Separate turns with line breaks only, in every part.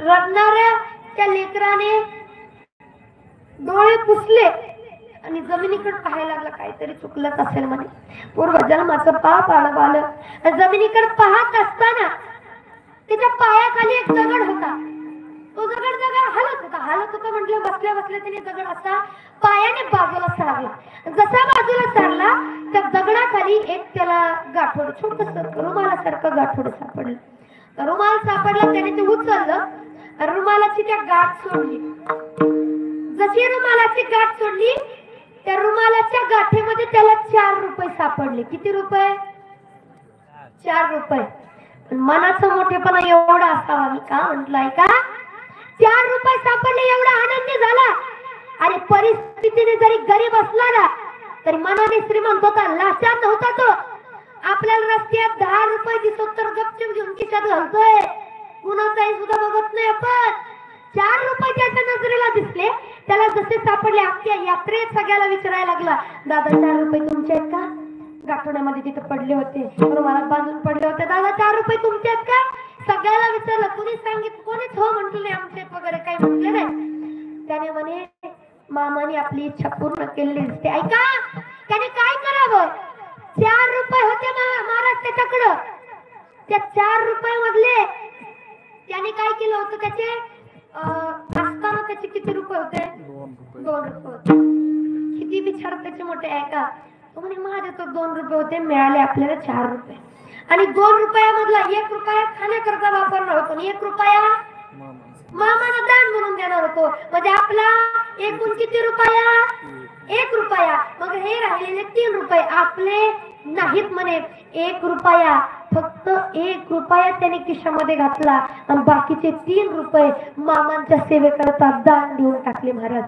रडणाऱ्या त्या लेकराने डोळे पुसले आणि जमिनीकडे पाहायला लागला. काहीतरी चुकलंच असेल म्हणे. पूर्वजन्माचं पाप आलं. जमिनीकडे पाहत असताना त्याच्या पायाखाली एक दगड होता. तो दगड हलत होता म्हटलं बसल्या बसल्या त्याने दगड असा पायाने बाजूला सारला. जसा बाजूला सारला त्या दगडाखाली एक त्याला गाठोड, छोटस रुमालासारखं गाठोड सापडलं. रुमाल सापडला, त्याने ते उचललं, रुमालाची त्या गाठ सोडली. जशी रुमालाची गाठ सोडली त्या रुमालाच्या गाठीमध्ये त्याला 4 रुपये सापडले. किती रुपये? 4 रुपये. मनाचा मोठेपणा एवढा असावा. मी का म्हटलंय का 4 रुपये सापडले एवढा आनंदी झाला. अरे परिस्थितीने जरी गरीब असला ना तरी मनाने श्रीमंत होता, लाचार नव्हता तो. आपल्याला रस्त्यात 10 रुपये दिसतो तर गपचूप घेऊन खिशात घालतोय, कुणाचाही सुद्धा बघत नाही आपण. 4 रुपये त्याच्या नजरेला दिसले. त्याला जसे सापडले अख्ख्या यात्रेत सगळ्याला विचारायला लागला, दादा 4 रुपये तुमचे आहेत का? गाठोड्यामध्ये तिथे पडले होते, रुमालात बांधून पडले होते. दादा 4 रुपये तुमचे आहेत का? सगळ्याला विचारलं. कुणी सांगितलं? कोणीच हो म्हटलं आमचे वगैरे काही म्हटले नाही. त्याने म्हणे मामाने आपली इच्छा पूर्ण केलेली दिसते. ऐका, त्याने काय करावं? 4 रुपये होते महाराज त्याच्याकडं. त्या 4 रुपये मधले त्याने काय केलं होतं? त्याचे असताना त्याचे किती रुपये होते? 2 रुपये होते. किती विचार त्याचे मोठे आहे का? तो म्हणे माझे तर 2 रुपये होते, मिळाले आपल्याला 4 रुपये. आणि 2 रुपयामधला 1 रुपया खाण्याकरता वापरणार होतो, 1 रुपया मामाला दान म्हणून देणार होतो. म्हणजे आपला एकूण किती रुपया? 1 रुपया. मग हे राहिलेले 3 रुपये आपले नाहीत म्हणे. 1 रुपया, फक्त 1 रुपया त्याने खिशामध्ये घातला आणि बाकीचे 3 रुपये मामांच्या सेवेकरता दान देऊन टाकले महाराज.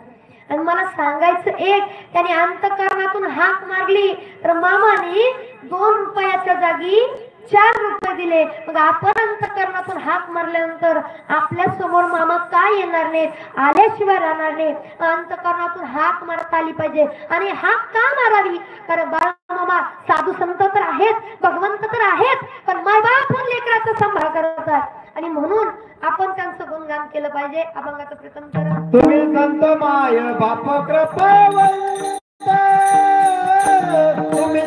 आणि मला सांगायचं एक, त्याने अंतःकरणातून हाक मारली तर मामाने 2 रुपयाच्या जागी 4 रुपये दिले. मग आपण अंतःकरणातून हाक मारल्यानंतर आपल्या समोर मामा काय येणार नाही, आल्याशिवाय राहणार नाही. अंतःकरणातून हाक मारता आली पाहिजे. आणि हाक का मारावी? कारण बाळा मामा साधू संत तर आहेत, भगवंत तर आहेत, पण मायबाप लेकराचा सांभाळ करतात आणि म्हणून आपण त्यांचं गुणगान केलं पाहिजे. अभंगाचं प्रथम करा.
तुम्ही संत माय बाप कृपावंत, तुम्ही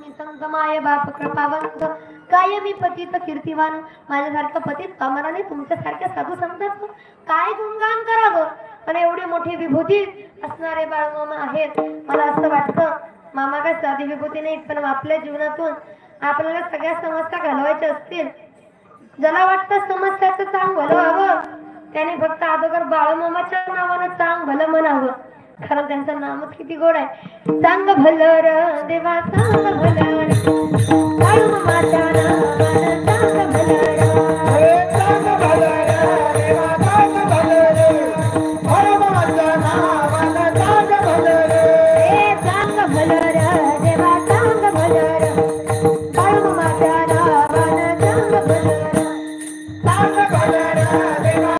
संत माय बाप कृपावंत,
कायमी पतित कीर्तिवान. माझ्यासारखं पतित कामराने तुमच्यासारख्या साधू संतांचं काय गुणगान करावं. पण एवढे मोठे विभूती असणारे बाळमामा आहेत. मला असं वाटतं मामा काय साधी विभूती नाहीत, पण आपल्या जीवनातून आपल्याला सगळ्या समस्या घालवायच्या असतील, ज्याला वाटतं समस्याचं चांग भलं व्हावं त्याने फक्त अगोदर बाळमामाच्या नावानं चांग भलं म्हणावं. कारण त्यांचं नामच किती गोड आहे. चांग भलं र देवा चांग भलं, बाळमामाच्या नावानं चांग भलं, चांग भलं देवा